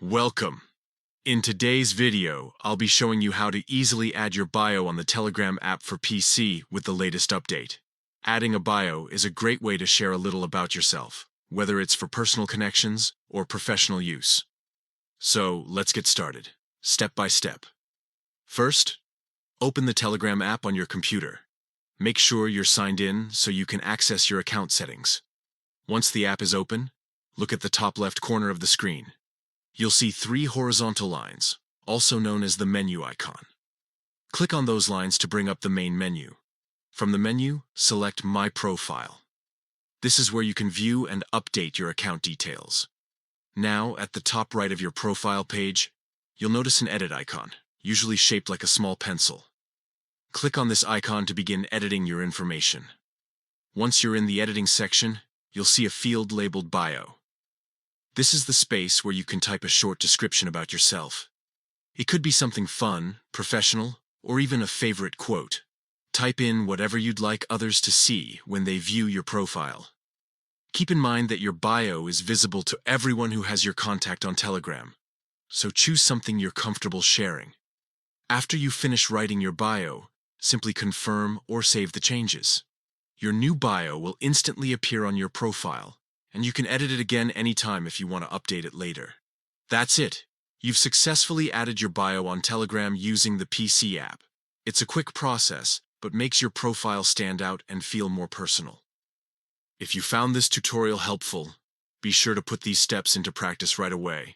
Welcome. In today's video, I'll be showing you how to easily add your bio on the Telegram app for PC with the latest update. Adding a bio is a great way to share a little about yourself, whether it's for personal connections or professional use. So let's get started, step by step. First, open the Telegram app on your computer. Make sure you're signed in so you can access your account settings. Once the app is open, look at the top left corner of the screen. You'll see three horizontal lines, also known as the menu icon. Click on those lines to bring up the main menu. From the menu, select My Profile. This is where you can view and update your account details. Now, at the top right of your profile page, you'll notice an edit icon, usually shaped like a small pencil. Click on this icon to begin editing your information. Once you're in the editing section, you'll see a field labeled Bio. This is the space where you can type a short description about yourself. It could be something fun, professional, or even a favorite quote. Type in whatever you'd like others to see when they view your profile. Keep in mind that your bio is visible to everyone who has your contact on Telegram, so choose something you're comfortable sharing. After you finish writing your bio, simply confirm or save the changes. Your new bio will instantly appear on your profile, and you can edit it again anytime if you want to update it later. That's it. You've successfully added your bio on Telegram using the PC app. It's a quick process, but makes your profile stand out and feel more personal. If you found this tutorial helpful, be sure to put these steps into practice right away.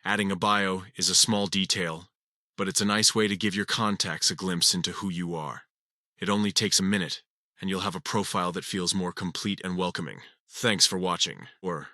Adding a bio is a small detail, but it's a nice way to give your contacts a glimpse into who you are. It only takes a minute, and you'll have a profile that feels more complete and welcoming. Thanks for watching, or